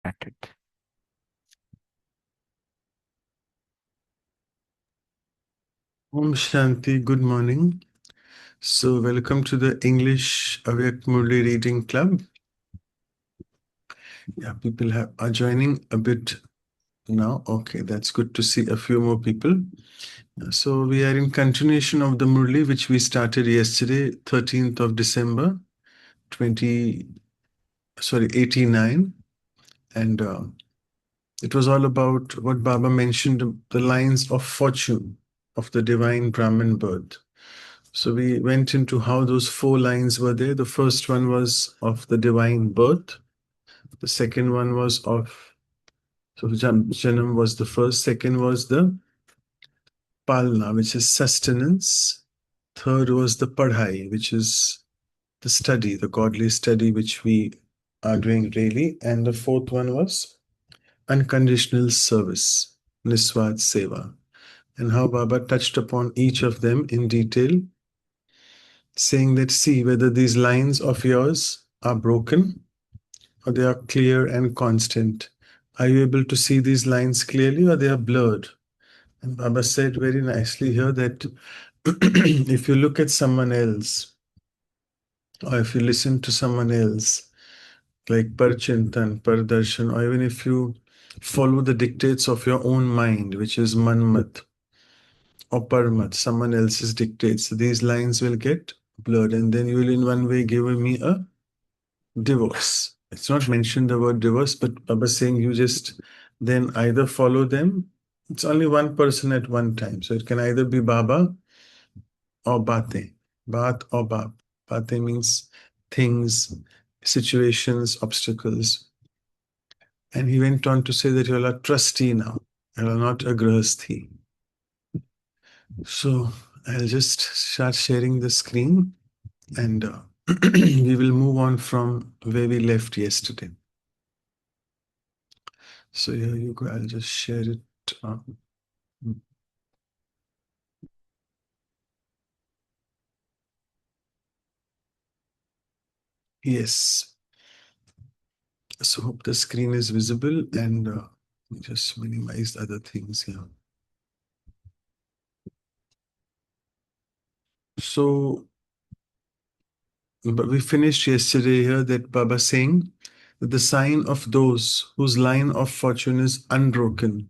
Started. Om Shanti, good morning. So, welcome to the English Avyak Murli Reading Club. Yeah, people are joining a bit now. Okay, that's good to see a few more people. So, we are in continuation of the Murli, which we started yesterday, 13th of December, 89. And it was all about what Baba mentioned, the lines of fortune of the divine Brahmin birth. So we went into how those four lines were there. The first one was of the divine birth. The second one was of, so Janam was the first. Second was the Palna, which is sustenance. Third was the Padhai, which is the study, the godly study, which we are doing daily. And the fourth one was unconditional service, Niswat Seva. And how Baba touched upon each of them in detail, saying that, see whether these lines of yours are broken or they are clear and constant. Are you able to see these lines clearly or they are blurred? And Baba said very nicely here that if you look at someone else or if you listen to someone else, like Parchintan, Pardarshan, or even if you follow the dictates of your own mind, which is Manmat or Parmat, someone else's dictates, these lines will get blurred and then you will in one way give me a divorce. It's not mentioned the word divorce, but Baba saying you just then either follow them. It's only one person at one time. So it can either be Baba or Bate. Bat or Bab. Bate means things, situations, obstacles. And he went on to say that you are a trustee now. You are not a grahasthi. So I'll just start sharing the screen and we will move on from where we left yesterday. So here you go. I'll just share it. Yes. So hope the screen is visible and just minimize the other things here. So but we finished yesterday here that Baba saying that the sign of those whose line of fortune is unbroken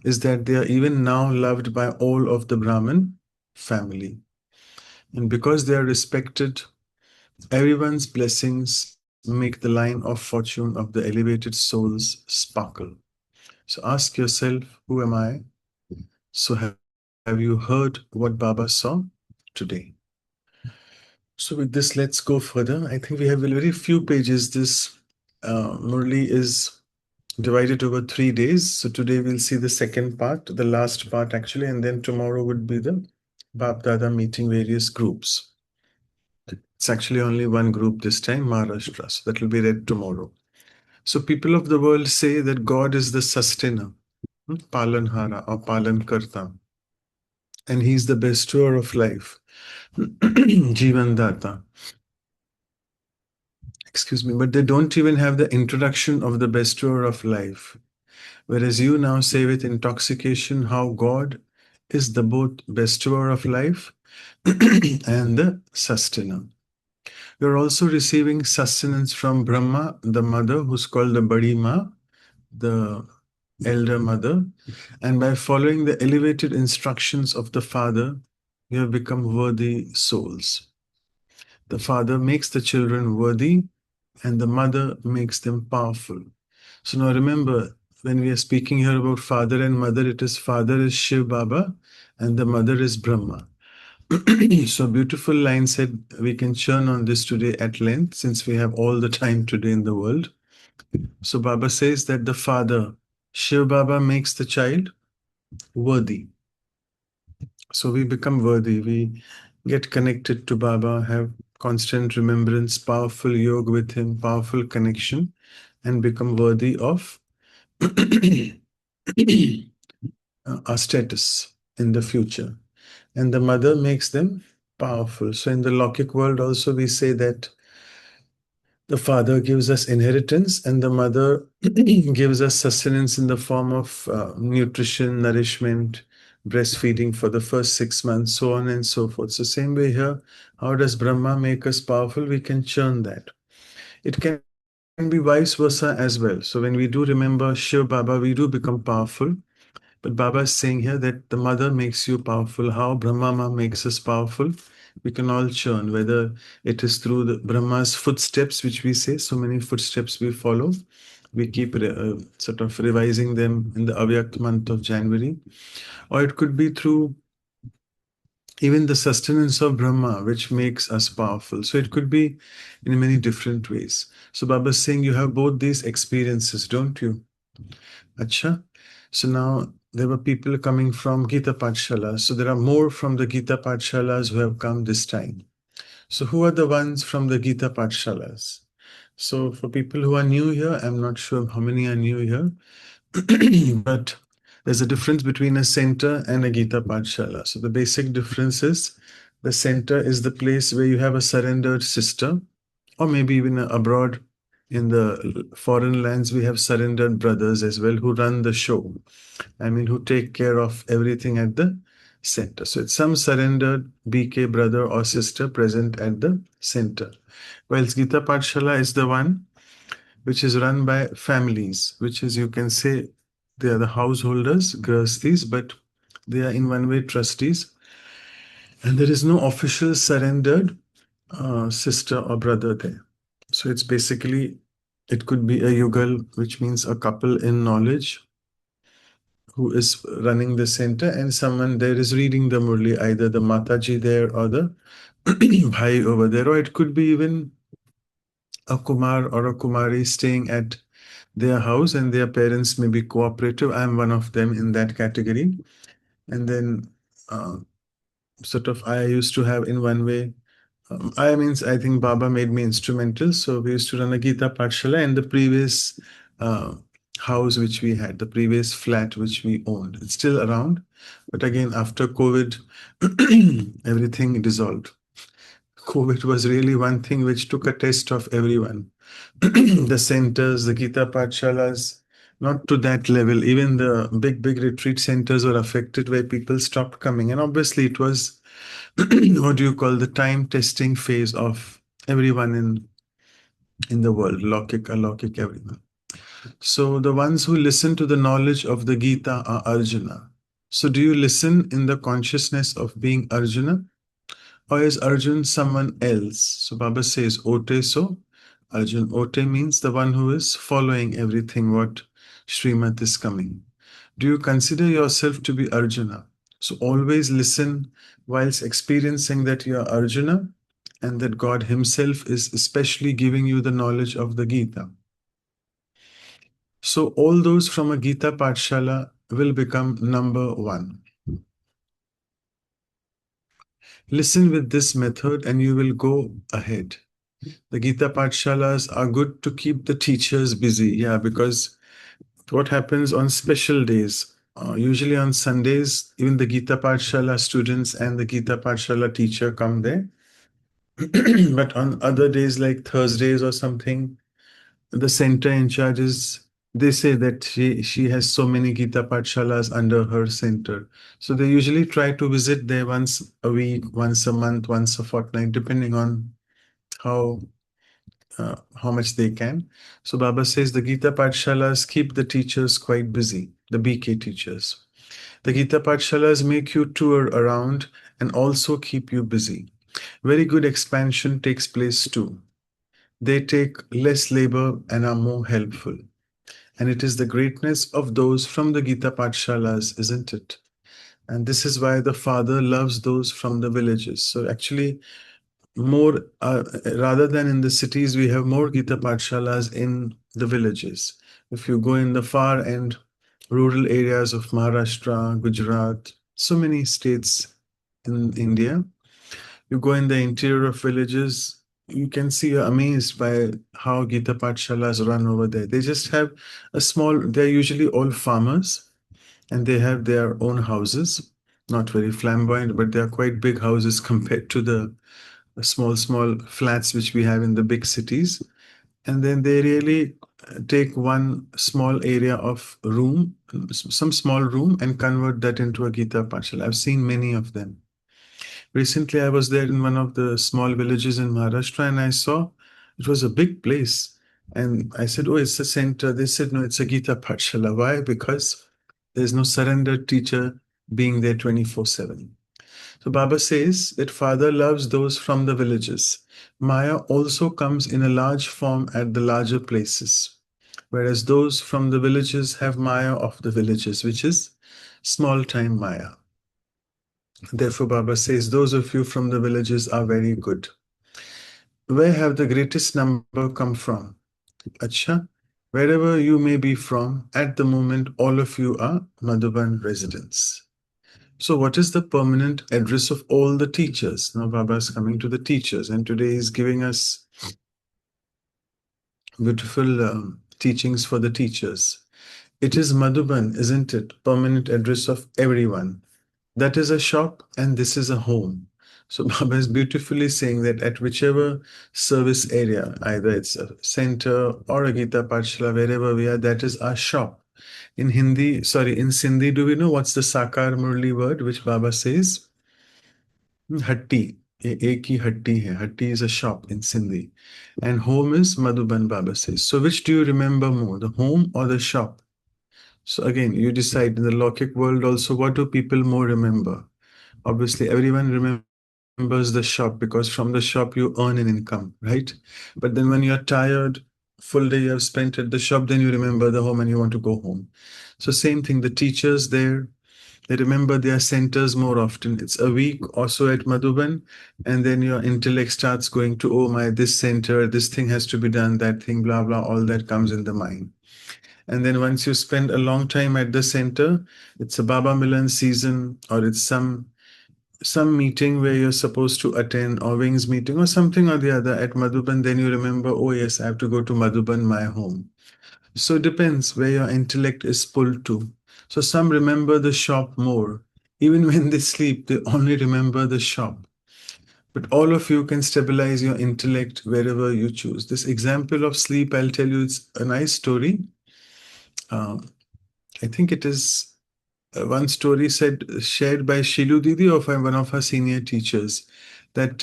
is that they are even now loved by all of the Brahmin family. And because they are respected, everyone's blessings make the line of fortune of the elevated souls sparkle. So ask yourself, who am I? So have you heard what Baba saw today? So with this, let's go further. I think we have very few pages. This Murli is divided over 3 days. So today we'll see the second part, the last part actually, and then tomorrow would be the Bab Dada meeting various groups. It's actually only one group this time, Maharashtra. So that will be read tomorrow. So people of the world say that God is the sustainer, Palanhara or Palankarta, and He's the bestower of life, Jivan Data. Excuse me, but they don't even have the introduction of the bestower of life. Whereas you now say with intoxication how God is the both bestower of life and the sustainer. You're also receiving sustenance from Brahma, the mother, who's called the Badi Ma, the elder mother. And by following the elevated instructions of the Father, you have become worthy souls. The Father makes the children worthy, and the mother makes them powerful. So now remember, when we are speaking here about father and mother, it is father is Shiv Baba and the mother is Brahma. So beautiful line said we can churn on this today at length since we have all the time today in the world. So Baba says that the father, Shiv Baba, makes the child worthy. So we become worthy. We get connected to Baba, have constant remembrance, powerful yoga with him, powerful connection, and become worthy of our status in the future. And the mother makes them powerful. So in the Lokik world also we say that The father gives us inheritance, and the mother gives us sustenance in the form of nutrition, nourishment, breastfeeding for the first 6 months, so on and so forth. So, same way here, how does Brahma make us powerful? We can churn that. It can be vice versa as well. So, when we do remember Shiv Baba, we do become powerful. But Baba is saying here that the mother makes you powerful. How Brahma Ma makes us powerful? We can all churn, whether it is through the Brahma's footsteps, which we say, so many footsteps we follow. We keep sort of revising them in the Avyak month of January. Or it could be through even the sustenance of Brahma, which makes us powerful. So it could be in many different ways. So Baba is saying you have both these experiences, don't you? Acha. So now there were people coming from Gita Pathshala. So there are more from the Gita Pathshalas who have come this time. So who are the ones from the Gita Pathshalas? So for people who are new here, I'm not sure how many are new here, but there's a difference between a center and a Gita Pathshala. So the basic difference is the center is the place where you have a surrendered sister, or maybe even abroad in the foreign lands, we have surrendered brothers as well who run the show. I mean, who take care of everything at the center. So it's some surrendered BK brother or sister present at the center. Whilst Gita Pathshala is the one which is run by families, which is, you can say, they are the householders, grahasthis, but they are in one way trustees. And there is no official surrendered sister or brother there. So it's basically, it could be a yugal, which means a couple in knowledge who is running the center, and someone there is reading the Murli, either the Mataji there or the Bhai over there, or it could be even a Kumar or a Kumari staying at their house and their parents may be cooperative. I'm one of them in that category. And then uh, sort of I used to have in one way, I think Baba made me instrumental. So we used to run a Gita Pathshala in the previous uh, house which we had, the previous flat which we owned. It's still around. But again, after COVID, everything dissolved. COVID was really one thing which took a test of everyone. The centers, the Gita Pathshalas, not to that level. Even the big retreat centers were affected where people stopped coming. And obviously, it was what do you call the time testing phase of everyone in the world, Lokik, Alokik, everyone. So the ones who listen to the knowledge of the Gita are Arjuna. So do you listen in the consciousness of being Arjuna? Or is Arjun someone else? So Baba says, Ote so. Arjun, Ote means the one who is following everything what Srimad is coming. Do you consider yourself to be Arjuna? So always listen whilst experiencing that you are Arjuna and that God Himself is especially giving you the knowledge of the Gita. So all those from a Gita Pathshala will become number one. Listen with this method and you will go ahead. The Gita Pathshalas are good to keep the teachers busy. Yeah, because what happens on special days, usually on Sundays, even the Gita Pathshala students and the Gita Pathshala teacher come there. But on other days like Thursdays or something, the center in charge is, they say that she has so many Gita Pathshalas under her center. So they usually try to visit there once a week, once a month, once a fortnight, depending on how much they can. So Baba says the Gita Pathshalas keep the teachers quite busy, the BK teachers. The Gita Pathshalas make you tour around and also keep you busy. Very good expansion takes place too. They take less labor and are more helpful. And it is the greatness of those from the Gita Pathshalas, isn't it? And this is why the Father loves those from the villages. So actually, more rather than in the cities, we have more Gita Pathshalas in the villages. If you go in the far end, rural areas of Maharashtra, Gujarat, so many states in India, you go in the interior of villages, you can see, you're amazed by how Gita Pathshalas run over there. They just have a small, they're usually all farmers and they have their own houses, not very flamboyant, but they're quite big houses compared to the small flats which we have in the big cities. and then they really take one small area of room, some small room, and convert that into a Gita Pathshala. I've seen many of them. Recently, I was there in one of the small villages in Maharashtra, and I saw it was a big place. And I said, "Oh, it's a center." They said, "No, it's a Gita Pathshala." Why? Because there's no surrendered teacher being there 24/7. So Baba says that Father loves those from the villages. Maya also comes in a large form at the larger places, whereas those from the villages have Maya of the villages, which is small time Maya. Therefore, Baba says, those of you from the villages are very good. Where have the greatest number come from? Acha, wherever you may be from, at the moment, all of you are Madhuban residents. So, what is the permanent address of all the teachers? Now, Baba is coming to the teachers, and today he's giving us beautiful teachings for the teachers. It is Madhuban, isn't it? Permanent address of everyone. That is a shop, and this is a home. So, Baba is beautifully saying that at whichever service area, either it's a center or a Gita Pathshala, wherever we are, that is our shop. In Hindi, sorry, in Sindhi, do we know what's the Sakar Murli word which Baba says? हट्टी ये एक ही हट्टी है हट्टी is a shop in Sindhi and home is Madhuban Baba says. So which do you remember more, the home or the shop? So again, you decide. In the Lokik world also, what do people more remember? Obviously everyone remembers the shop because from the shop you earn an income, right? But then when you're tired, full day you have spent at the shop, then you remember the home and you want to go home. So same thing, the teachers there, they remember their centers more often. It's a week or so at Madhuban, and then your intellect starts going to, oh my, this center, this thing has to be done, that thing, blah, blah, all that comes in the mind. And then once you spend a long time at the center, it's a Baba Milan season, or it's some meeting where you're supposed to attend, or wings meeting, or something or the other at Madhuban, then you remember, oh yes, I have to go to Madhuban, my home. So it depends where your intellect is pulled to. So some remember the shop more. Even when they sleep, they only remember the shop. But all of you can stabilize your intellect wherever you choose. This example of sleep, I'll tell you, it's a nice story. Uh, I think it is one story said shared by Shilu Didi or by one of her senior teachers. That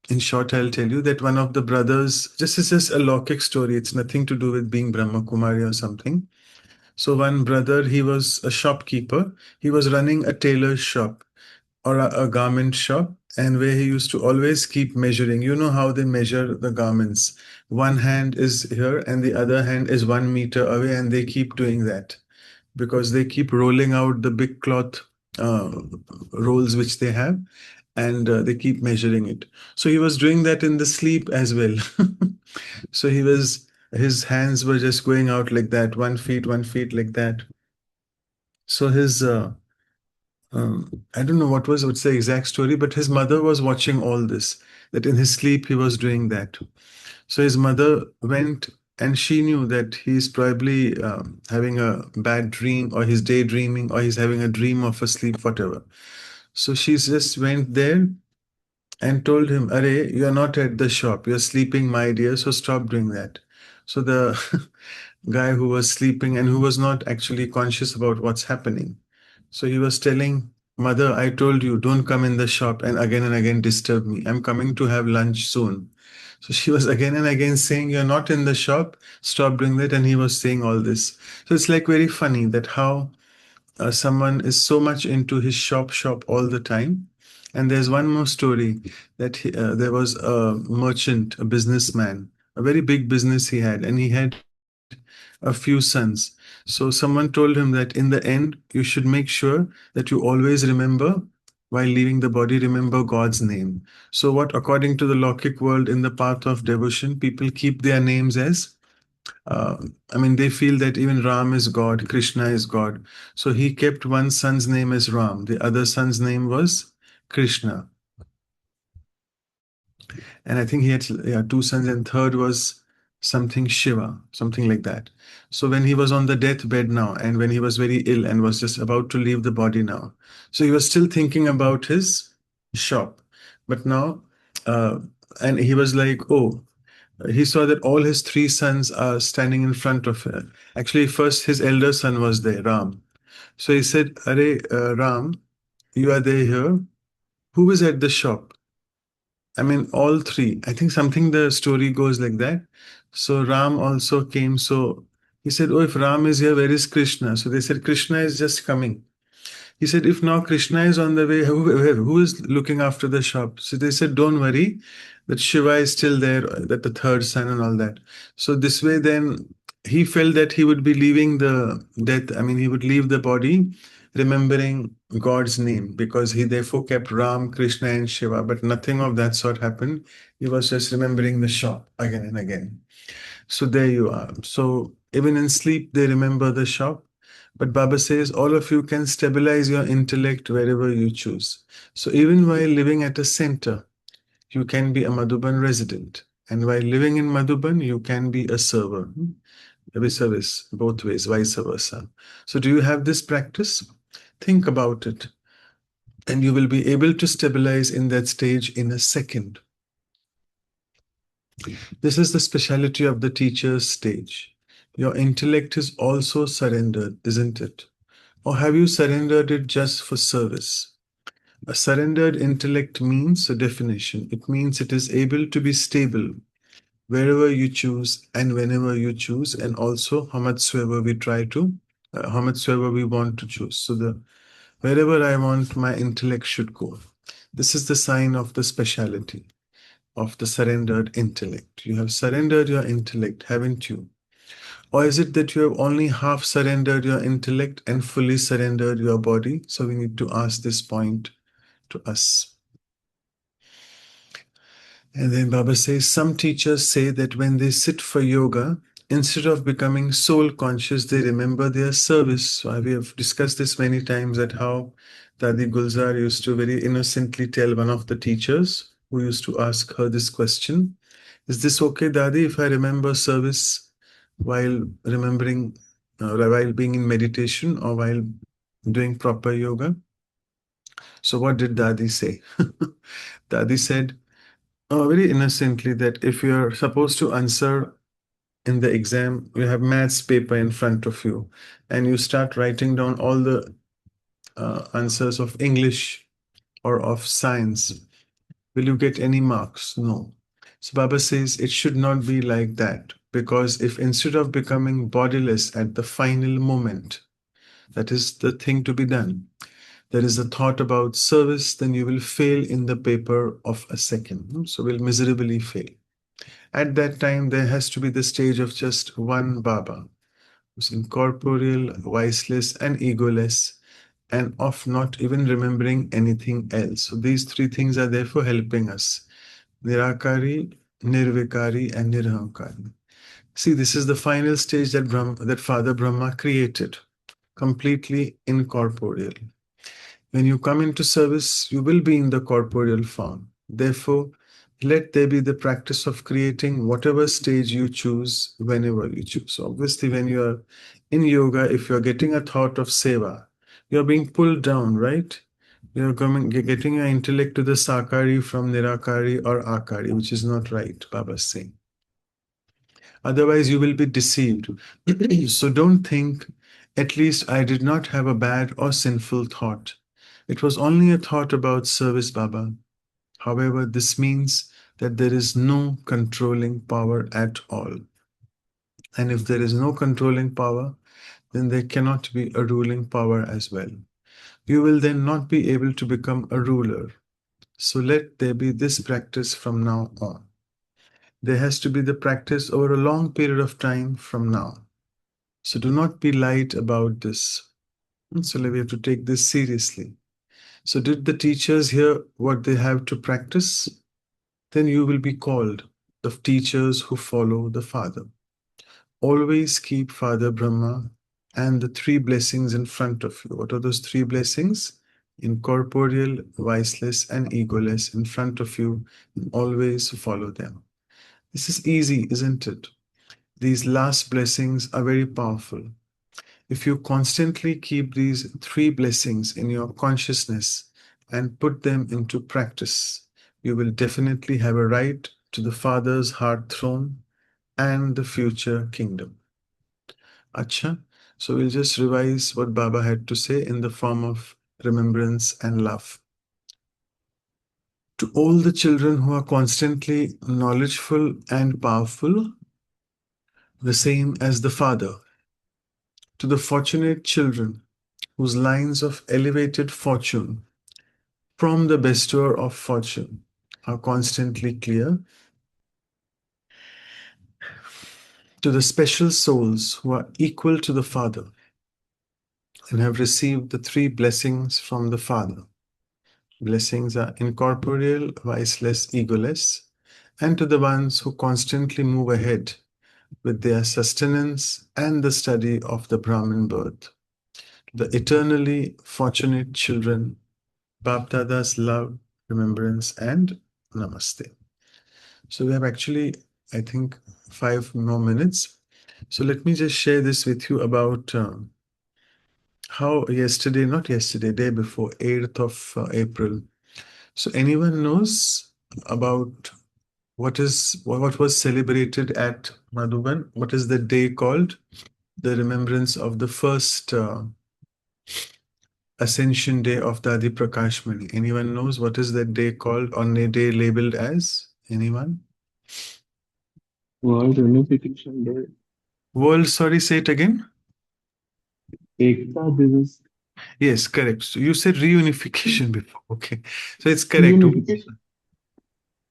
in short, I'll tell you that one of the brothers, this is just a Lokik story. It's nothing to do with being Brahma Kumari or something. So one brother, he was a shopkeeper. He was running a tailor's shop or a garment shop, and where he used to always keep measuring. You know how they measure the garments. One hand is here and the other hand is 1 meter away, and they keep doing that because they keep rolling out the big cloth uh, rolls which they have, and they keep measuring it. So he was doing that in the sleep as well. So his hands were just going out like that, 1 feet, 1 feet like that. So his I don't know what's the exact story, but his mother was watching all this. That in his sleep he was doing that. So his mother went, and she knew that he's probably having a bad dream, or he's daydreaming, or he's having a dream of a sleep, whatever. So she just went there and told him, "Are, you're not at the shop. You're sleeping, my dear. So stop doing that." So the guy who was sleeping and who was not actually conscious about what's happening. So he was telling mother, I told you, don't come in the shop and again disturb me. I'm coming to have lunch soon. So she was again and again saying, you're not in the shop, stop doing that. And he was saying all this. So it's like very funny that how someone is so much into his shop all the time. And there's one more story that there was a merchant, a businessman, a very big business he had, and he had a few sons. So someone told him that in the end, you should make sure that you always remember, while leaving the body, remember God's name. So, what according to the Lokik world in the path of devotion, people keep their names as uh, I mean, they feel that even Ram is God, Krishna is God. So he kept one son's name as Ram, the other son's name was Krishna. And I think he had, yeah, two sons, and third was something Shiva, something like that. So when he was on the deathbed now, and when he was very ill and was just about to leave the body now, so he was still thinking about his shop. But now, uh, and he was like, oh, he saw that all his three sons are standing in front of him. Actually, first his elder son was there, Ram. So he said, "Are Ram, you are there here. Who is at the shop?" I mean, all three. I think something the story goes like that. So Ram also came. So he said, "Oh, if Ram is here, where is Krishna?" So they said, "Krishna is just coming." He said, "If now Krishna is on the way, who is looking after the shop?" So they said, "Don't worry, that Shiva is still there, that the third son and all that." So this way, then he felt that he would be leaving the death. I mean, he would leave the body, remembering God's name, because he therefore kept Ram, Krishna, and Shiva. But nothing of that sort happened. He was just remembering the shop again and again. So there you are. So even in sleep, they remember the shop. But Baba says all of you can stabilize your intellect wherever you choose. So even while living at a center, you can be a Madhuban resident. And while living in Madhuban, you can be a server. Service, both ways, vice versa. So do you have this practice? Think about it. And you will be able to stabilize in that stage in a second. This is the speciality of the teacher's stage. Your intellect is also surrendered, isn't it? Or have you surrendered it just for service? A surrendered intellect means a definition. It means it is able to be stable wherever you choose and whenever you choose, and also how much soever we try to, how much soever we want to choose. So the wherever I want, my intellect should go. This is the sign of the speciality of the surrendered intellect. You have surrendered your intellect, haven't you? Or is it that you have only half surrendered your intellect and fully surrendered your body? So we need to ask this point to us. And then Baba says, some teachers say that when they sit for yoga, instead of becoming soul conscious, they remember their service. So we have discussed this many times, that how Dadi Gulzar used to very innocently tell one of the teachers who used to ask her this question: is this okay, Dadi, if I remember service while remembering, while being in meditation or while doing proper yoga? So what did Dadi say? Dadi said, very innocently, that if you're supposed to answer in the exam, you have maths paper in front of you, and you start writing down all the answers of English or of science, will you get any marks? No. So Baba says it should not be like that, because if instead of becoming bodiless at the final moment, that is the thing to be done, there is a thought about service, then you will fail in the paper of a second. So will miserably fail. At that time, there has to be the stage of just one Baba, who's incorporeal, viceless, and egoless, and of not even remembering anything else. So these three things are therefore helping us: Nirakari, Nirvikari, and Nirhankari. See, this is the final stage that that Father Brahma created, completely incorporeal. When you come into service, you will be in the corporeal form. Therefore, let there be the practice of creating whatever stage you choose whenever you choose. So obviously, when you are in yoga, if you're getting a thought of seva, you're being pulled down, right? You're getting your intellect to the sakari from nirakari or akari, which is not right, Baba is saying. Otherwise, you will be deceived. So don't think, at least I did not have a bad or sinful thought. It was only a thought about service, Baba. However, this means that there is no controlling power at all. And if there is no controlling power, then there cannot be a ruling power as well. You will then not be able to become a ruler. So let there be this practice from now on. There has to be the practice over a long period of time from now. So do not be light about this. So we have to take this seriously. So did the teachers hear what they have to practice? Then you will be called the teachers who follow the Father. Always keep Father Brahma and the three blessings in front of you. What are those three blessings? Incorporeal, viceless, and egoless in front of you. Always follow them. This is easy, isn't it? These last blessings are very powerful. If you constantly keep these three blessings in your consciousness and put them into practice, you will definitely have a right to the Father's heart throne and the future kingdom. Acha. So we'll just revise what Baba had to say in the form of remembrance and love. To all the children who are constantly knowledgeful and powerful, the same as the Father. To the fortunate children whose lines of elevated fortune from the bestower of fortune are constantly clear. To the special souls who are equal to the Father and have received the three blessings from the Father. Blessings are incorporeal, viceless, egoless, and to the ones who constantly move ahead with their sustenance and the study of the Brahmin birth. The eternally fortunate children, Bapdada's love, remembrance, and namaste. So we have actually, I think, 5 more minutes. So let me just share this with you about how yesterday, not yesterday, day before, 8th of April. So anyone knows about what was celebrated at Madhuban? What is the day called? The remembrance of the first Ascension Day of Dadi Prakashmani. Anyone knows what is that day called, on a day labeled as? Anyone? World Unification Day. World, sorry, say it again. Ekta Divas. Yes, correct. So you said reunification before. Okay. So it's correct. Unification.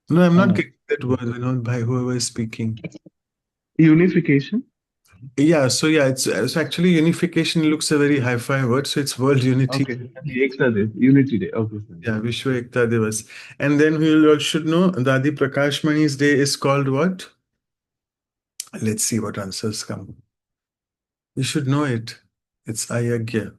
No, I'm not Uh, getting that word, by whoever is speaking. Unification. Yeah, so yeah, it's actually unification looks a very hi-fi word. So it's World Unity. Okay. Ekta Div. Unity Day. Okay, fine. Yeah, Vishwa Ekta Divas. And then we all should know Dadi Prakashmani's day is called what? Let's see what answers come. You should know it. It's Ayagya.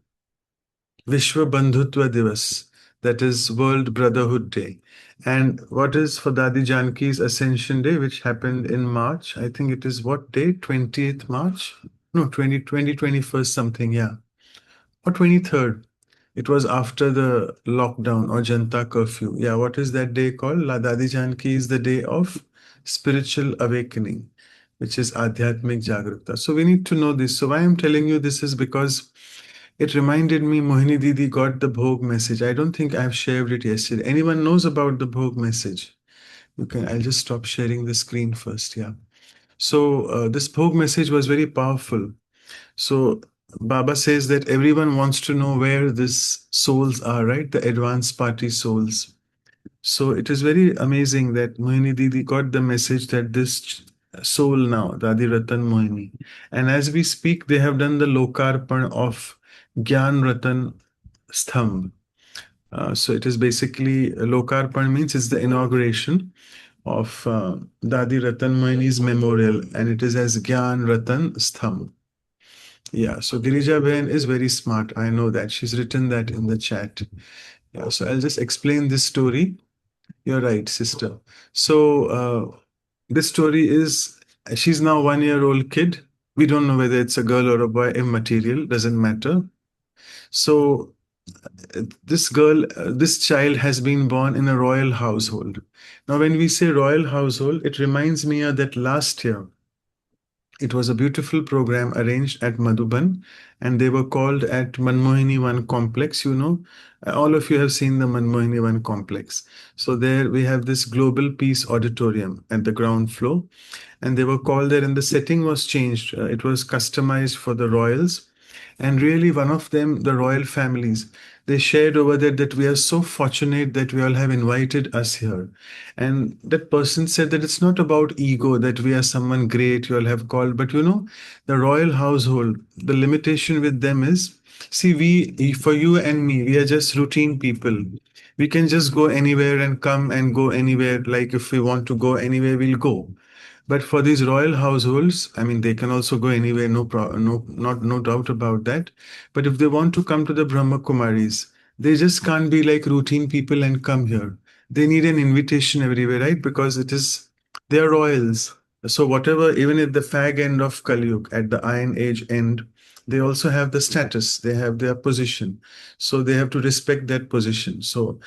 Vishwa Bandhutva Divas. That is World Brotherhood Day. And what is for Dadi Janki's Ascension Day, which happened in March? I think it is what day? 20th March? No, 21st something, yeah. Or 23rd. It was after the lockdown or Janta curfew. Yeah, what is that day called? La Dadi Janki is the day of spiritual awakening, which is Adhyatmik Jagrata. So we need to know this. So why I'm telling you this is because it reminded me Mohini Didi got the Bhog message. I don't think I've shared it yesterday. Anyone knows about the Bhog message? You can. I'll just stop sharing the screen first. Yeah. So this Bhog message was very powerful. So Baba says that everyone wants to know where these souls are, right? The advanced party souls. So it is very amazing that Mohini Didi got the message that this soul now, Dadi Ratan Mohini. And as we speak, they have done the Lokarpan of Gyan Ratan Sthamb. So it is basically Lokarpan means it's the inauguration of Dadi Ratan Mohini's memorial, and it is as Gyan Ratan Sthamb. Yeah, so Girija Behan is very smart. I know that. She's written that in the chat. Yeah, so I'll just explain this story. You're right, sister. So this story is she's now 1 year old kid. We don't know whether it's a girl or a boy, immaterial, doesn't matter. So this child has been born in a royal household. Now, when we say royal household, it reminds me that last year it was a beautiful program arranged at Madhuban, and they were called at Manmohini One Complex. All of you have seen the Manmohini One Complex. So there we have this Global Peace Auditorium at the ground floor, and they were called there, and the setting was changed. It was customized for the royals, and really one of them, the royal families, they shared over there that we are so fortunate that we all have invited us here. And that person said that it's not about ego, that we are someone great you all have called, but the royal household, the limitation with them is, see, for you and me, we are just routine people. We can just go anywhere and come and go anywhere. Like if we want to go anywhere, we'll go. But for these royal households, I mean, they can also go anywhere, no doubt about that. But if they want to come to the Brahma Kumaris, they just can't be like routine people and come here. They need an invitation everywhere, right? Because they are royals. So whatever, even at the fag end of Kali Yuga, at the Iron Age end, they also have the status, they have their position. So they have to respect that position. So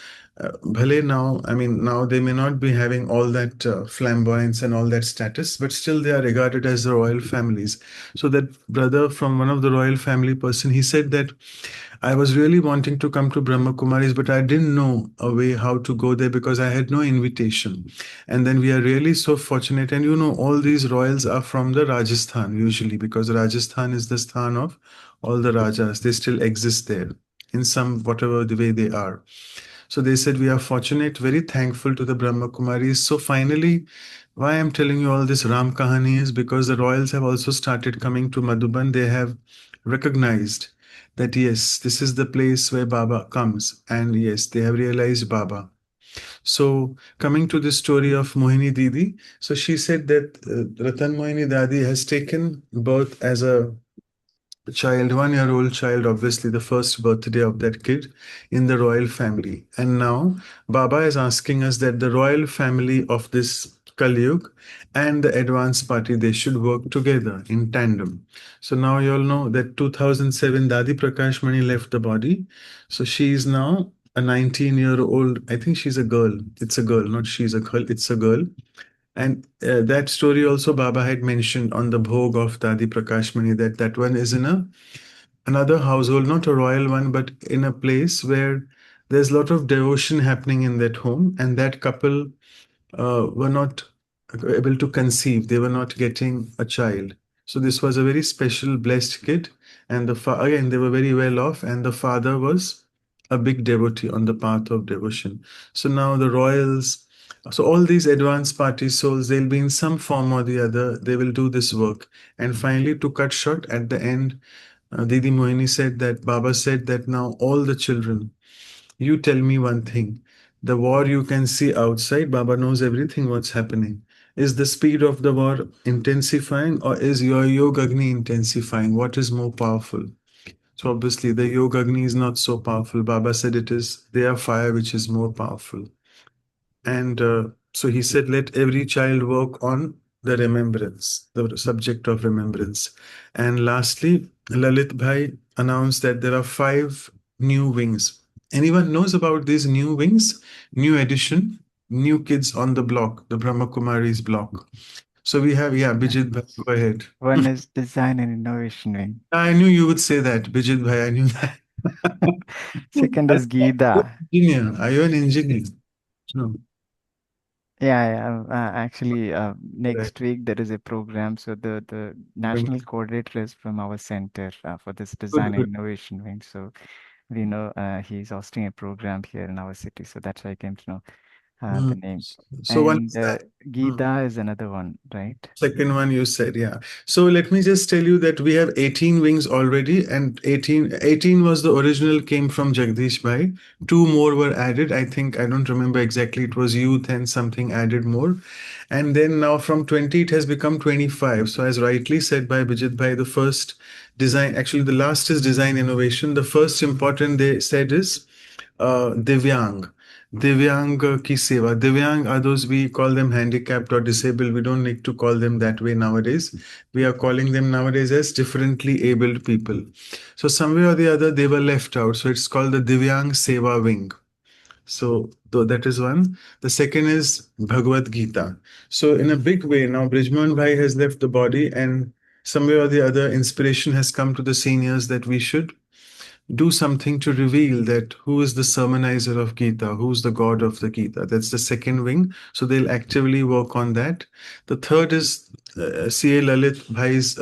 Bhale now, I mean, now they may not be having all that flamboyance and all that status, but still they are regarded as the royal families. So that brother from one of the royal family person, he said that I was really wanting to come to Brahma Kumaris, but I didn't know a way how to go there because I had no invitation. And then we are really so fortunate. And you know, all these royals are from the Rajasthan usually because Rajasthan is the sthan of all the Rajas. They still exist there in some whatever the way they are. So they said, we are fortunate, very thankful to the Brahma Kumaris. So finally, why I'm telling you all this Ram Kahani is because the royals have also started coming to Madhuban. They have recognized that yes, this is the place where Baba comes. And yes, they have realized Baba. So coming to the story of Mohini Didi, so she said that Ratan Mohini Dadi has taken birth as a child, 1 year old child, obviously the first birthday of that kid in the royal family. And now Baba is asking us that the royal family of this Kali Yuga and the advance party, they should work together in tandem. So now you all know that 2007 Dadi Prakash Mani left the body. So she is now a 19-year-old, I think she's a girl. It's a girl, not she's a girl, it's a girl. And that story also Baba had mentioned on the Bhog of Dadi Prakash Mani, that that one is in a another household, not a royal one, but in a place where there's a lot of devotion happening in that home, and that couple were not able to conceive. They were not getting a child. So this was a very special, blessed kid, and again they were very well off, and the father was a big devotee on the path of devotion. So now the royals, so all these advanced party souls, they'll be in some form or the other. They will do this work, and finally, to cut short, at the end, Didi Mohini said that Baba said that now all the children, you tell me one thing. The war you can see outside, Baba knows everything what's happening. Is the speed of the war intensifying or is your Yoga Agni intensifying? What is more powerful? So obviously the Yoga Agni is not so powerful. Baba said it is their fire which is more powerful. And so he said, let every child work on the remembrance, the subject of remembrance. And lastly, Lalit Bhai announced that there are 5 new wings. Anyone knows about these new wings? New edition, new kids on the block, the Brahma Kumaris block. So we have, yeah, Bijit Bhai, go ahead. One is design and innovation wing. I knew you would say that, Bijit Bhai, I knew that. Second is Gita. Engineer, are you an engineer? No. Yeah, yeah. Actually, Right. next week there is a program. So the national coordinator is from our center for this Good, design and good. innovation wing. So we know he's hosting a program here in our city. So that's why I came to know the Mm. name. So one And is that. Mm. Gita is another one, right? Second one you said, yeah. So let me just tell you that we have 18 wings already, and 18 was the original, came from Jagdish Bhai. 2 more were added. I think, I don't remember exactly, it was youth and something added more. And then now from 20, it has become 25. So as rightly said by Bijit Bhai, the first design, actually the last is design innovation. The first important they said is Divyang. Divyang ki seva. Divyang are those, we call them handicapped or disabled. We don't need to call them that way nowadays. We are calling them nowadays as differently abled people. So somewhere or the other they were left out. So it's called the Divyang Seva Wing. So that is one. The second is Bhagavad Gita. So in a big way now, Brijman Bhai has left the body, and somewhere or the other inspiration has come to the seniors that we should do something to reveal that who is the sermonizer of Gita, who's the god of the Gita. That's the second wing. So they'll actively work on that. The third is C.A. Lalit Bhai's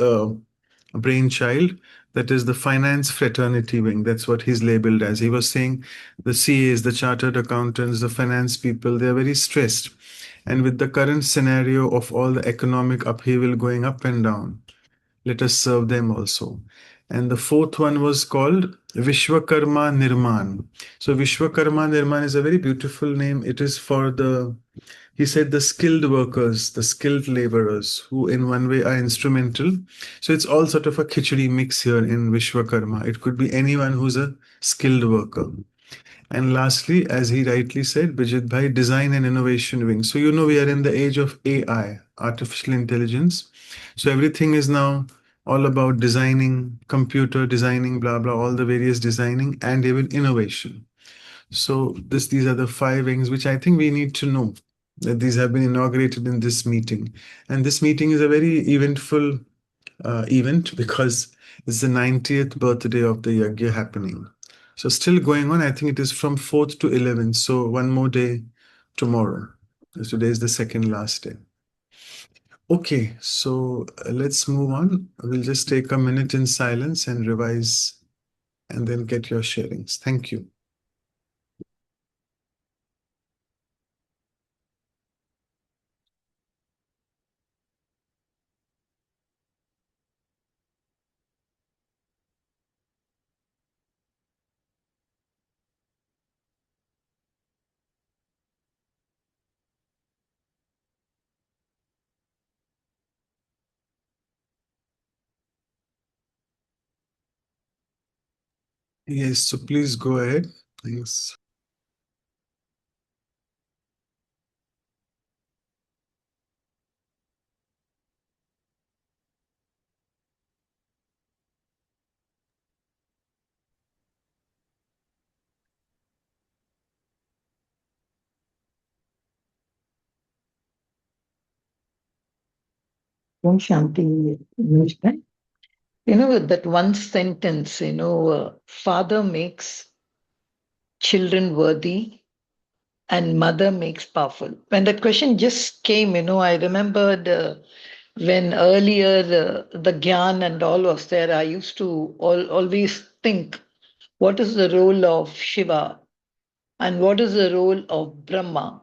brainchild. That is the finance fraternity wing. That's what he's labeled as. He was saying the CAs, the chartered accountants, the finance people, they're very stressed. And with the current scenario of all the economic upheaval going up and down, let us serve them also. And the fourth one was called Vishwakarma Nirman. So Vishwakarma Nirman is a very beautiful name. It is for the, he said, the skilled workers, the skilled laborers who in one way are instrumental. So it's all sort of a khichdi mix here in Vishwakarma. It could be anyone who's a skilled worker. And lastly, as he rightly said, Bijit Bhai, design and innovation wing. So, you know, we are in the age of AI, artificial intelligence. So everything is now all about designing, computer designing, blah, blah, all the various designing and even innovation. So these are the 5 wings which I think we need to know that these have been inaugurated in this meeting. And this meeting is a very eventful event because it's the 90th birthday of the yajna happening. So still going on. I think it is from 4th to 11th. So one more day tomorrow. Today is the second last day. Okay, so let's move on. We'll just take a minute in silence and revise and then get your sharings. Thank you. Yes, so please go ahead. Thanks. Om Shanti. That one sentence, father makes children worthy and mother makes powerful. When that question just came, I remembered when earlier the Gyan and all was there, I used to always think, what is the role of Shiva and what is the role of Brahma?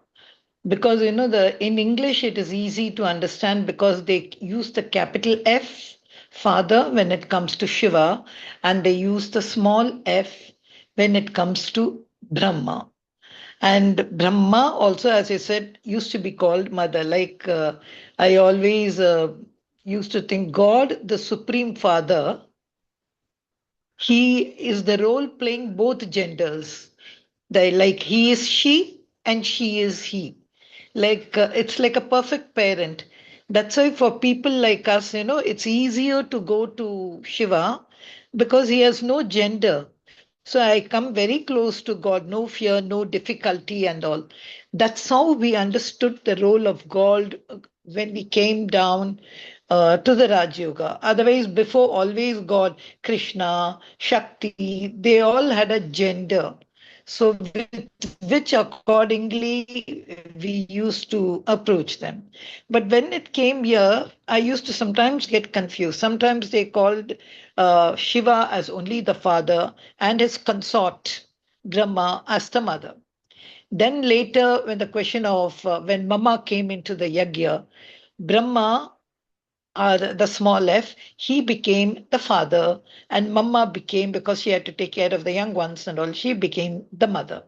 Because the in English it is easy to understand because they use the capital F, father, when it comes to Shiva, and they use the small f when it comes to Brahma. And Brahma also, as I said, used to be called mother. Like I always used to think God, the Supreme Father, he is the role playing both genders. Like he is she and she is he. Like it's like a perfect parent. That's why for people like us, it's easier to go to Shiva because he has no gender. So I come very close to God, no fear, no difficulty, and all. That's how we understood the role of God when we came down to the Raj Yoga. Otherwise, before, always God, Krishna, Shakti, they all had a gender. So, with which accordingly we used to approach them. But when it came here, I used to sometimes get confused. Sometimes they called Shiva as only the father and his consort, Brahma, as the mother. Then later, when the question of when Mama came into the yagya, Brahma, the small f, he became the father, and Mama became, because she had to take care of the young ones and all, she became the mother.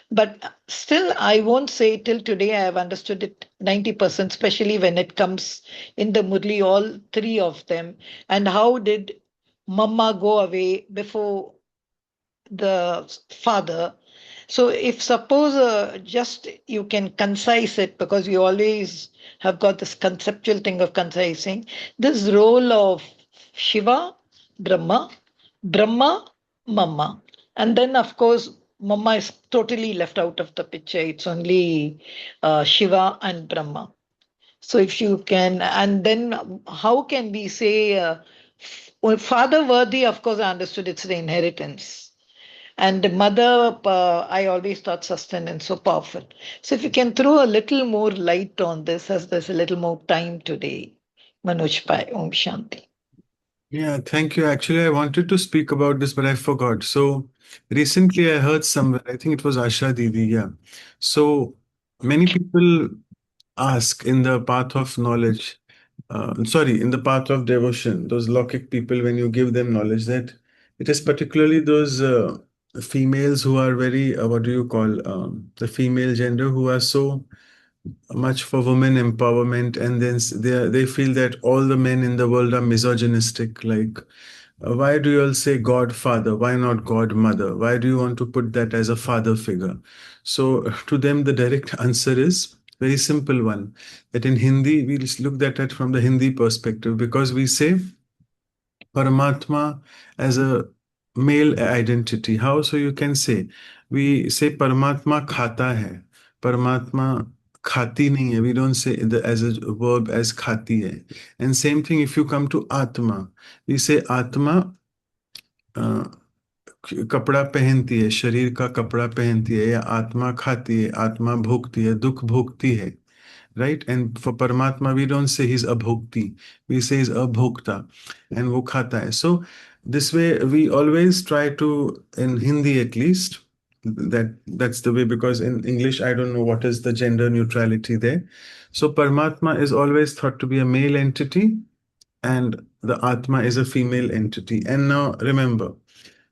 But still, I won't say till today I have understood it 90%, especially when it comes in the Murli, all three of them. And how did Mama go away before the father? So, if suppose just you can concise it, because you always have got this conceptual thing of concising, this role of Shiva, Brahma, Brahma, Mama. And then, of course, Mama is totally left out of the picture. It's only Shiva and Brahma. So, if you can, and then how can we say, father worthy? Of course, I understood it's the inheritance. And the mother, I always thought sustenance so powerful. So, if you can throw a little more light on this, as there's a little more time today, Manoj Pai, Om Shanti. Yeah, thank you. Actually, I wanted to speak about this, but I forgot. So recently I heard somewhere, I think it was Asha Didi, yeah. So many people ask in the path of knowledge, sorry, in the path of devotion, those Lokik people, when you give them knowledge, that it is particularly those females who are very, what do you call, the female gender who are so much for women empowerment, and then they feel that all the men in the world are misogynistic. Like, why do you all say Godfather? Why not Godmother? Why do you want to put that as a father figure? So to them, the direct answer is very simple one. That in Hindi, we look at it from the Hindi perspective, because we say Paramatma as a male identity. How? So you can say, we say Paramatma khata hai. Paramatma khati nahi hai. We don't say the as a verb as khati hai. And same thing if you come to Atma. We say Atma कपड़ा पहनती है, शरीर का कपड़ा पहनती है, या आत्मा खाती है, आत्मा भोगती है, दुख भोगती है. Right? And for Paramatma, we don't say he's abhokti. We say he's abhokta. And wo khata hai. So this way we always try to, in Hindi at least, that's the way, because in English I don't know what is the gender neutrality there. So Paramatma is always thought to be a male entity, and the Atma is a female entity. And now remember,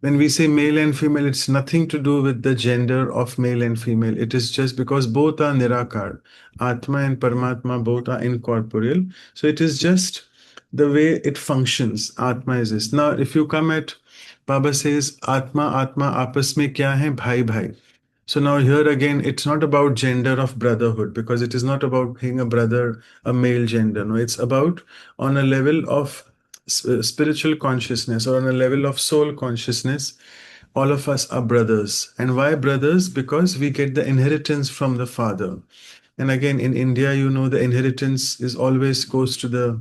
when we say male and female, it's nothing to do with the gender of male and female. It is just because both are Nirakar. Atma and Paramatma both are incorporeal. So it is just the way it functions. Atma is this. Now, if you come at Baba says, Atma, Atma, apas mein kya hai? Bhai, bhai. So now here again, it's not about gender of brotherhood, because it is not about being a brother, a male gender. No, it's about on a level of spiritual consciousness, or on a level of soul consciousness, all of us are brothers. And why brothers? Because we get the inheritance from the father. And again, in India, you know, the inheritance is always goes to the,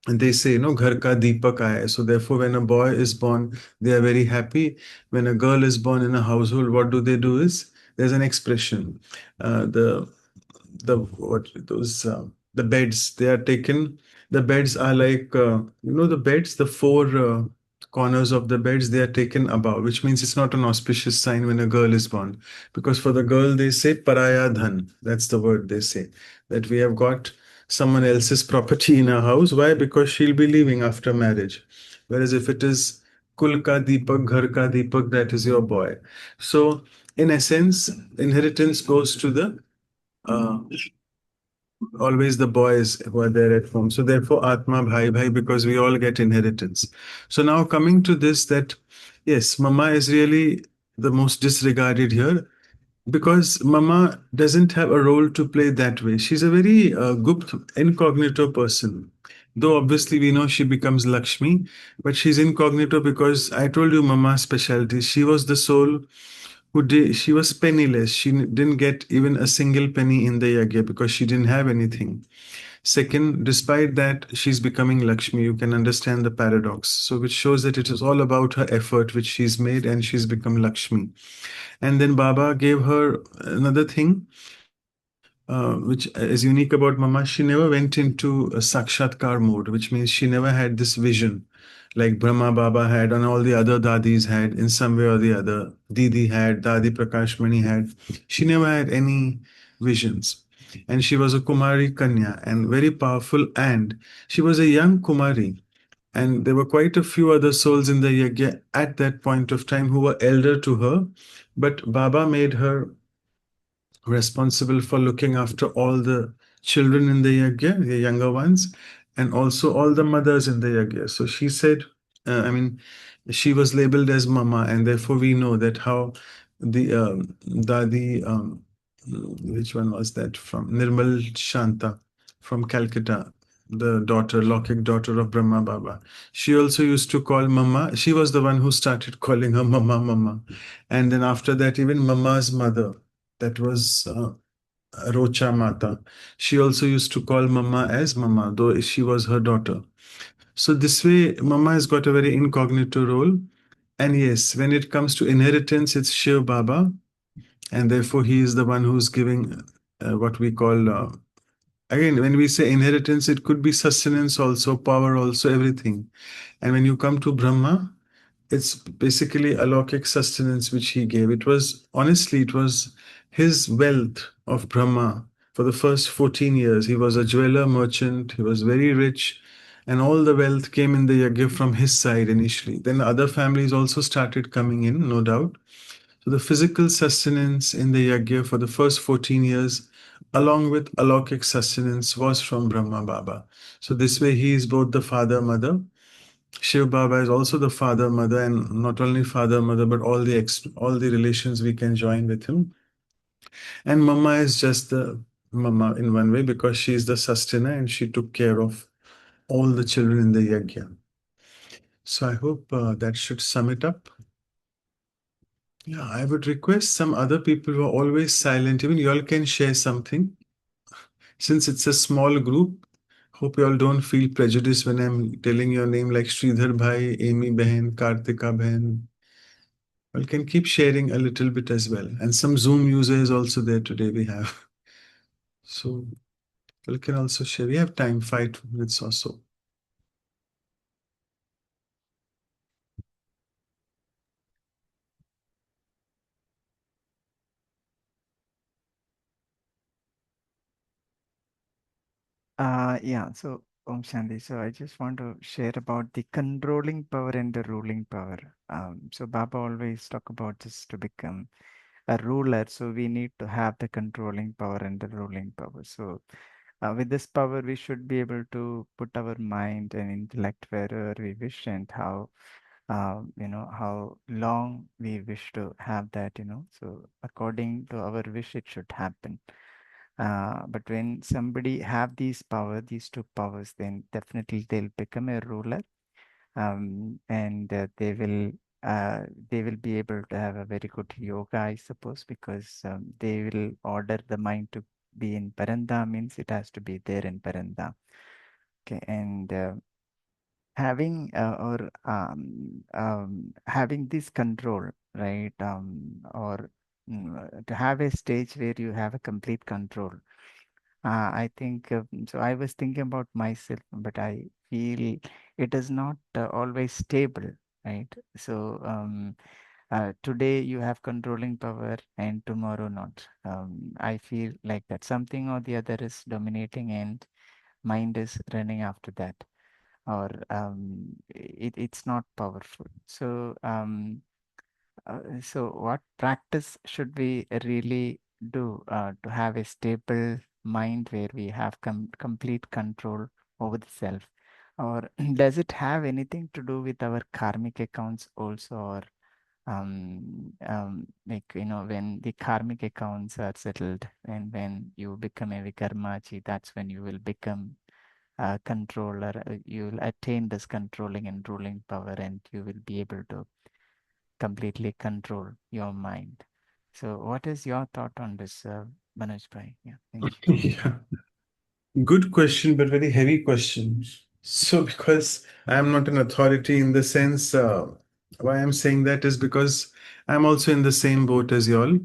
and they say, ghar ka deepak aaya. So therefore, when a boy is born, they are very happy. When a girl is born in a household, what do is, there's an expression. The beds, they are taken. The beds are like, the beds, the four corners of the beds, they are taken above, which means it's not an auspicious sign when a girl is born. Because for the girl, they say paraya dhan. That's the word they say, that we have got someone else's property in our house. Why? Because she'll be leaving after marriage. Whereas if it is kul ka deepak, ghar ka deepak, that is your boy. So in essence, inheritance goes to the uh, always the boys who are there at home. So therefore, Atma Bhai Bhai, because we all get inheritance. So now coming to this, that yes, Mama is really the most disregarded here, because Mama doesn't have a role to play that way. She's a very gupt, incognito person. Though obviously we know she becomes Lakshmi, but she's incognito because I told you Mama's specialty. She was the soul who did, she was penniless. She didn't get even a single penny in the yagya because she didn't have anything. Second, despite that, she's becoming Lakshmi. You can understand the paradox. So, which shows that it is all about her effort which she's made, and she's become Lakshmi. And then Baba gave her another thing, which is unique about Mama. She never went into a Sakshatkar mode, which means she never had this vision like Brahma Baba had and all the other Dadis had in some way or the other. Didi had, Dadi Prakashmani had. She never had any visions. And she was a Kumari Kanya and very powerful. And she was a young Kumari. And there were quite a few other souls in the yajna at that point of time who were elder to her. But Baba made her responsible for looking after all the children in the yajna, the younger ones, and also all the mothers in the yajna. So she said, she was labeled as Mama, and therefore we know that how the Dadi, which one was that from? Nirmal Shanta from Calcutta, the daughter, Lokik daughter of Brahma Baba. She also used to call Mama. She was the one who started calling her Mama, Mama. And then after that, even Mama's mother, that was Rocha Mata. She also used to call Mama as Mama, though she was her daughter. So this way, Mama has got a very incognito role. And yes, when it comes to inheritance, it's Shiv Baba. And therefore, he is the one who's giving what we call, again, when we say inheritance, it could be sustenance also, power also, everything. And when you come to Brahma, it's basically alokik sustenance which he gave. It was, honestly, it was his wealth of Brahma for the first 14 years. He was a jeweler merchant, he was very rich, and all the wealth came in the yagya from his side initially. Then other families also started coming in, no doubt. So the physical sustenance in the yagya for the first 14 years, along with alokik sustenance, was from Brahma Baba. So this way he is both the father, mother. Shiv Baba is also the father, mother, and not only father, mother, but all the relations we can join with him. And Mama is just the Mama in one way because she is the sustainer and she took care of all the children in the yajna. So I hope that should sum it up. Yeah, I would request some other people who are always silent, even you all can share something. Since it's a small group, hope you all don't feel prejudice when I'm telling your name like Sridhar Bhai, Amy Behan, Kartika Behan. You can keep sharing a little bit as well. And some Zoom users also there today we have. So you can also share. We have time, 5 minutes or so. Yeah, so Om Shanti. So I just want to share about the controlling power and the ruling power. So Baba always talk about this to become a ruler. So we need to have the controlling power and the ruling power. So with this power, we should be able to put our mind and intellect wherever we wish and how long we wish to have that. So according to our wish, it should happen. But when somebody have these two powers, then definitely they'll become a ruler, and they will be able to have a very good yoga, I suppose, because they will order the mind to be in Paranda means it has to be there in Paranda. Okay, and having this control, right? To have a stage where you have a complete control. I think so. I was thinking about myself, but I feel it is not always stable, right? So today you have controlling power, and tomorrow not. I feel like that something or the other is dominating, and mind is running after that, or it's not powerful. So what practice should we really do to have a stable mind where we have complete control over the self? Or does it have anything to do with our karmic accounts also? Or when the karmic accounts are settled and when you become a vikarmachi, that's when you will become a controller. You will attain this controlling and ruling power, and you will be able to completely control your mind. So, what is your thought on this, Manoj Bhai? Yeah, thank you. Yeah. Good question, but very heavy question. So, because I am not an authority in the sense, why I'm saying that is because I'm also in the same boat as y'all.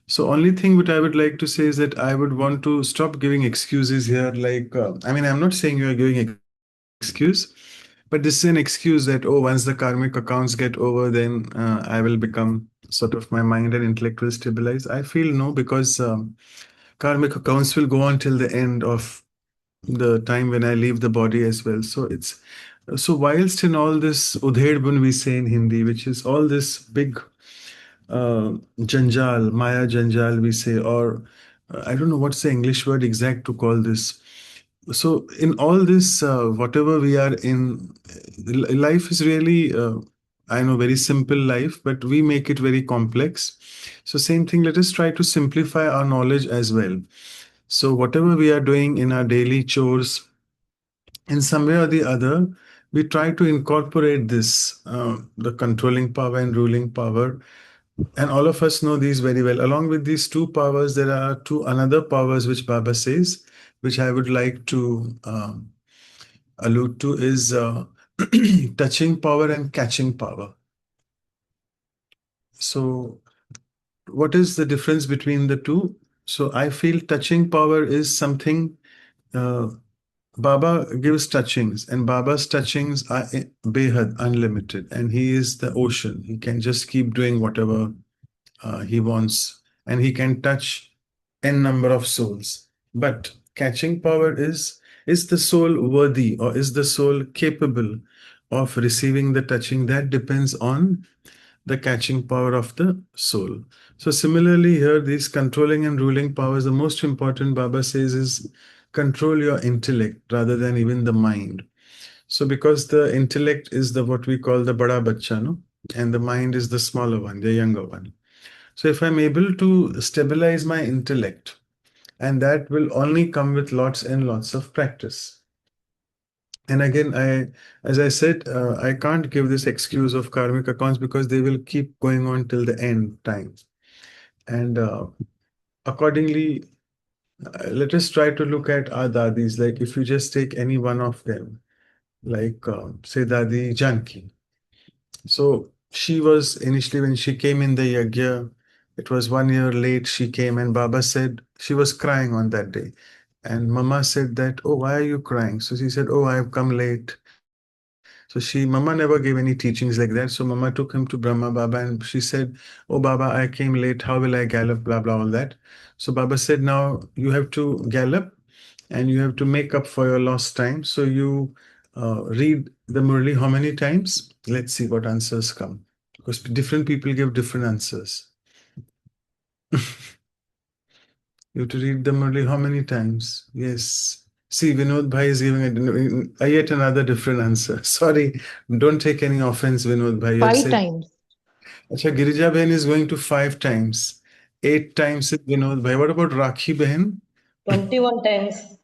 So, only thing what I would like to say is that I would want to stop giving excuses here. Like, I mean, I'm not saying you are giving excuse, but this is an excuse that, oh, once the karmic accounts get over, then I will become sort of my mind and intellect will stabilize. I feel no, because karmic accounts will go on till the end of the time when I leave the body as well. So whilst in all this udhedbun we say in Hindi, which is all this big janjal, Maya janjal we say, or I don't know what's the English word exact to call this. So in all this, whatever we are in, life is really, I know, very simple life, but we make it very complex. So same thing, let us try to simplify our knowledge as well. So whatever we are doing in our daily chores, in some way or the other, we try to incorporate this, the controlling power and ruling power. And all of us know these very well. Along with these two powers, there are two another powers which Baba says, which I would like to allude to, is touching power and catching power. So, what is the difference between the two? So, I feel touching power is something. Uh, Baba gives touchings, and Baba's touchings are behad, unlimited, and he is the ocean. He can just keep doing whatever he wants, and he can touch n number of souls. But catching power is the soul worthy, or is the soul capable of receiving the touching? That depends on the catching power of the soul. So similarly here, these controlling and ruling powers, the most important, Baba says, is control your intellect rather than even the mind. So because the intellect is the what we call the bada bacha, no? And the mind is the smaller one, the younger one. So if I'm able to stabilize my intellect, and that will only come with lots and lots of practice. And again, as I said, I can't give this excuse of karmic accounts because they will keep going on till the end time. And accordingly, let us try to look at our dadis. Like if you just take any one of them, like say Dadi Janki. So she was initially when she came in the yagya, it was 1 year late. She came and Baba said she was crying on that day. And Mama said that, oh, why are you crying? So she said, oh, I have come late. Mama never gave any teachings like that. So Mama took him to Brahma Baba and she said, oh, Baba, I came late. How will I gallop? Blah, blah, all that. So Baba said, now you have to gallop and you have to make up for your lost time. So you read the Murli how many times? Let's see what answers come. Because different people give different answers. You have to read the Murli how many times? Yes. See, Vinod Bhai is giving yet another different answer. Sorry, don't take any offense, Vinod Bhai. You have 5 times. Acha, Girija Behan is going to 5 times. 8 times is Vinod Bhai. What about Rakhi Behan? 21 times.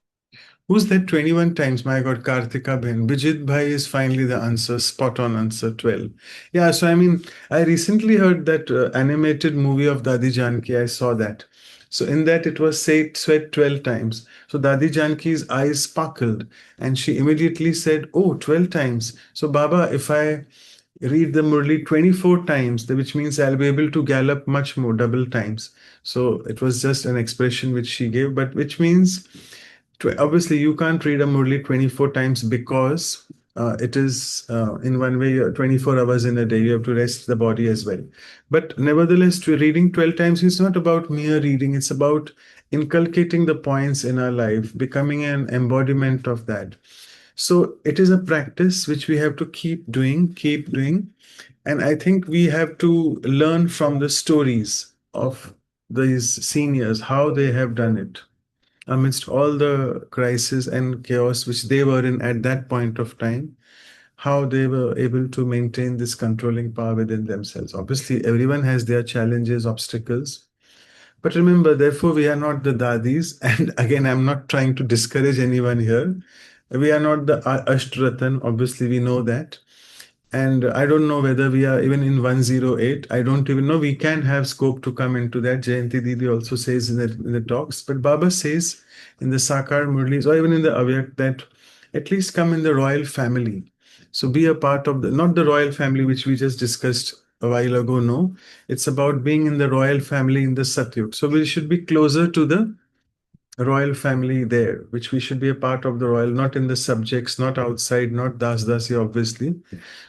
Who's that 21 times? My God, Kartika Ben. Vijit Bhai is finally the answer, spot on answer 12. Yeah, so I mean, I recently heard that animated movie of Dadi Janki. I saw that. So in that it was said sweat 12 times. So Dadi Janki's eyes sparkled and she immediately said, oh, 12 times. So Baba, if I read the Murli 24 times, which means I'll be able to gallop much more, double times. So it was just an expression which she gave, but which means obviously you can't read a Murli 24 times because it is in one way 24 hours in a day. You have to rest the body as well. But nevertheless, reading 12 times is not about mere reading. It's about inculcating the points in our life, becoming an embodiment of that. So it is a practice which we have to keep doing, keep doing. And I think we have to learn from the stories of these seniors, how they have done it amidst all the crisis and chaos which they were in at that point of time, how they were able to maintain this controlling power within themselves. Obviously, everyone has their challenges, obstacles. But remember, therefore, we are not the dadis. And again, I'm not trying to discourage anyone here. We are not the Ashtratan. Obviously, we know that. And I don't know whether we are even in 108. I don't even know. We can have scope to come into that. Jayanti Didi also says in the talks. But Baba says in the Sakar Murlis or even in the Avyak that at least come in the royal family. So be a part of not the royal family, which we just discussed a while ago. No, it's about being in the royal family in the Satyug. So we should be closer to the royal family there, which we should be a part of the royal, not in the subjects, not outside, not Das Dasi, obviously.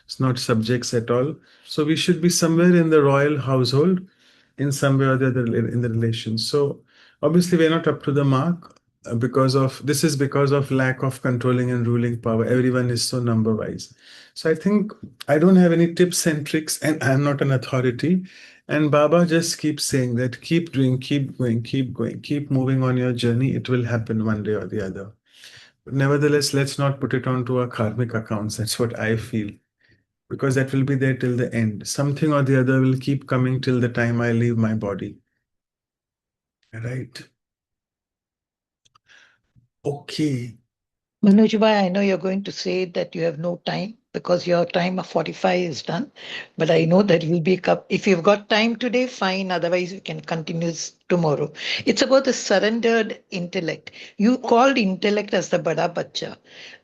It's not subjects at all. So we should be somewhere in the royal household in some way or the other in the relations. So obviously we're not up to the mark because of lack of controlling and ruling power. Everyone is so number wise. So I think I don't have any tips and tricks and I'm not an authority. And Baba just keeps saying that keep doing, keep going, keep going, keep moving on your journey. It will happen one day or the other. But nevertheless, let's not put it onto our karmic accounts. That's what I feel. Because that will be there till the end. Something or the other will keep coming till the time I leave my body. Right. Okay. Manoj bhai, I know you're going to say that you have no time because your time of 45 is done. But I know that you'll be up. If you've got time today, fine. Otherwise, you can continue tomorrow. It's about the surrendered intellect. You called intellect as the bada bacha.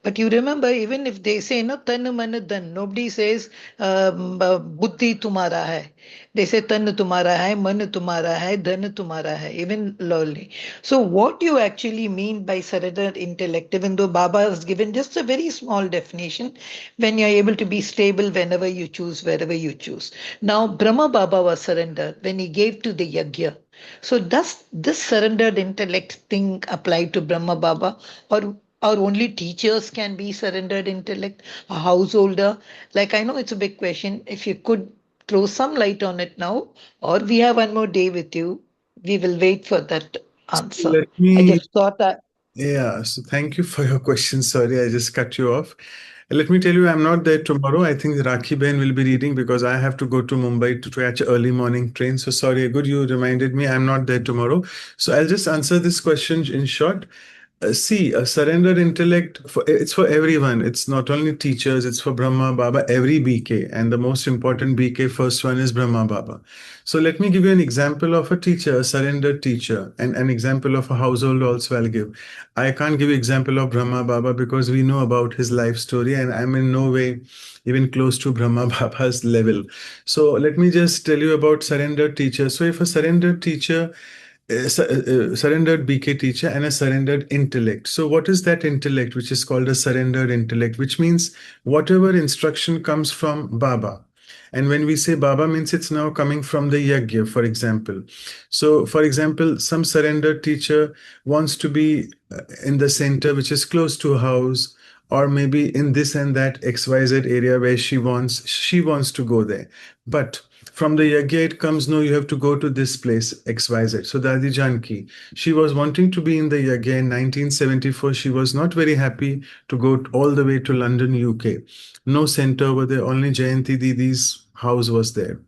But you remember, even if they say, no, tan man dhan, nobody says, buddhi tumhara hai. They say, tan tumhara hai, man tumhara hai, dhan tumhara hai, even lowly. So what you actually mean by surrendered intellect, even though Baba has given just a very small definition, when you're able to be stable whenever you choose, wherever you choose. Now, Brahma Baba was surrendered when he gave to the yagya. So does this surrendered intellect thing apply to Brahma Baba, or only teachers can be surrendered intellect, a householder? Like, I know it's a big question. If you could throw some light on it now, or we have one more day with you, we will wait for that answer. Let I me, just thought that. yeah, so thank you for your question. Sorry, I just cut you off. Let me tell you, I'm not there tomorrow. I think Rakhi Ben will be reading because I have to go to Mumbai to catch early morning train. So sorry, good, you reminded me I'm not there tomorrow. So I'll just answer this question in short. See, a surrendered intellect for it's for everyone. It's not only teachers, it's for Brahma Baba, every BK. And the most important BK, first one is Brahma Baba. So let me give you an example of a teacher, a surrendered teacher, and an example of a household also I'll give. I can't give you example of Brahma Baba because we know about his life story, and I'm in no way even close to Brahma Baba's level. So let me just tell you about surrendered teacher. So if a surrendered teacher surrendered BK teacher and a surrendered intellect. So, what is that intellect, which is called a surrendered intellect, which means whatever instruction comes from Baba. And when we say Baba, means it's now coming from the Yagya, for example. So, for example, some surrendered teacher wants to be in the center, which is close to a house, or maybe in this and that XYZ area where she wants to go there. But from the yagya it comes, no, you have to go to this place XYZ. So Dadi Janki, she was wanting to be in the yagya in 1974. She was not very happy to go all the way to London, UK. No center over there, only Jayanti Didi's house was there.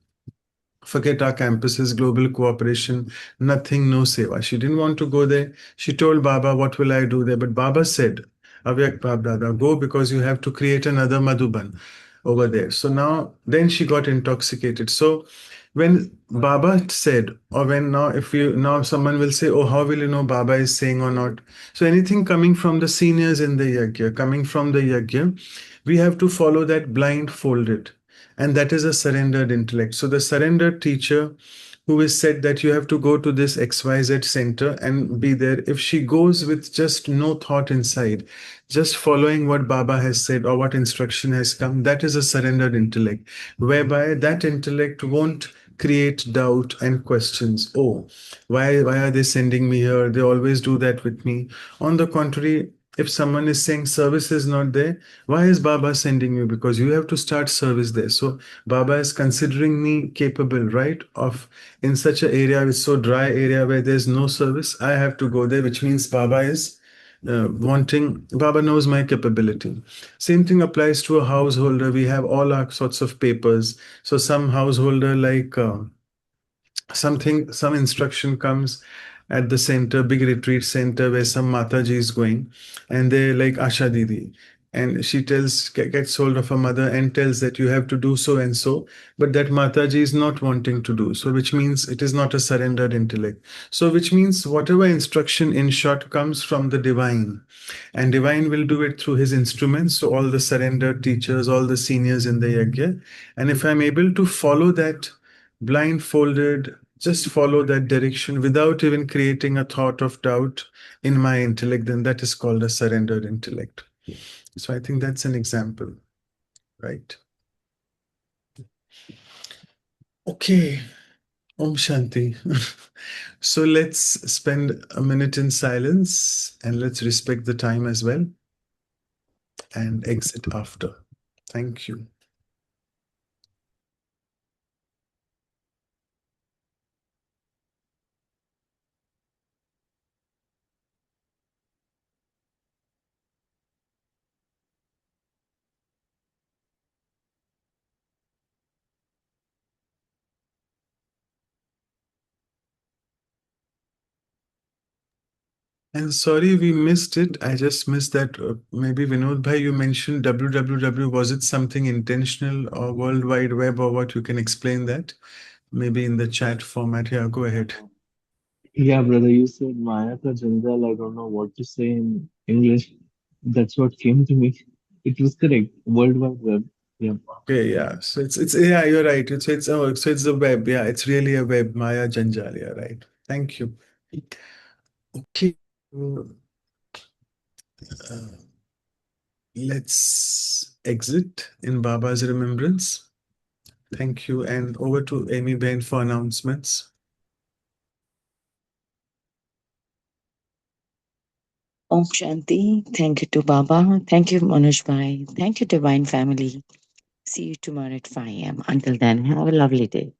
Forget our campuses, global cooperation, nothing, no seva. She didn't want to go there. She told Baba, what will I do there? But Baba said, Avyak Bab Dada, go, because you have to create another Madhuban over there. So now, then she got intoxicated. So when Baba said, or when now, if you now someone will say, oh, how will you know Baba is saying or not? So anything coming from the seniors in the yagya, coming from the yagya, we have to follow that blindfolded. And that is a surrendered intellect. So the surrendered teacher who is said that you have to go to this XYZ center and be there, if she goes with just no thought inside, just following what Baba has said or what instruction has come, that is a surrendered intellect, whereby that intellect won't create doubt and questions. Oh, why are they sending me here? They always do that with me. On the contrary, if someone is saying service is not there, why is Baba sending you? Because you have to start service there. So Baba is considering me capable, right? Of in such an area, with so dry area where there's no service, I have to go there, which means Baba is wanting, Baba knows my capability. Same thing applies to a householder. We have all our sorts of papers. So some householder like some instruction comes at the center, big retreat center where some Mataji is going, and they're like Asha Didi. And she gets hold of her mother and tells that you have to do so and so, but that Mataji is not wanting to do so, which means it is not a surrendered intellect. So, which means whatever instruction in short comes from the divine, and divine will do it through his instruments. So, all the surrendered teachers, all the seniors in the yagya, and if I'm able to follow that blindfolded, just follow that direction without even creating a thought of doubt in my intellect, then that is called a surrendered intellect. So I think that's an example, right? Okay. Om Shanti. So let's spend a minute in silence and let's respect the time as well and exit after. Thank you. And sorry, we missed it. I just missed that. Maybe Vinod Bhai, you mentioned www. Was it something intentional or World Wide Web or what? You can explain that. Maybe in the chat format. Yeah, go ahead. Yeah, brother, you said Maya ka janjal. I don't know what to say in English. That's what came to me. It was correct. World Wide Web. Yeah. Okay, yeah. So it's yeah, you're right. So it's the web. Yeah, it's really a web. Maya Janjal. Yeah, right. Thank you. Okay. Uh, let's exit in Baba's remembrance. Thank you. And over to Amy Bain for announcements. Om Shanti. Thank you to Baba. Thank you, Manoj Bhai. Thank you, Divine Family. See you tomorrow at 5 a.m. Until then, have a lovely day.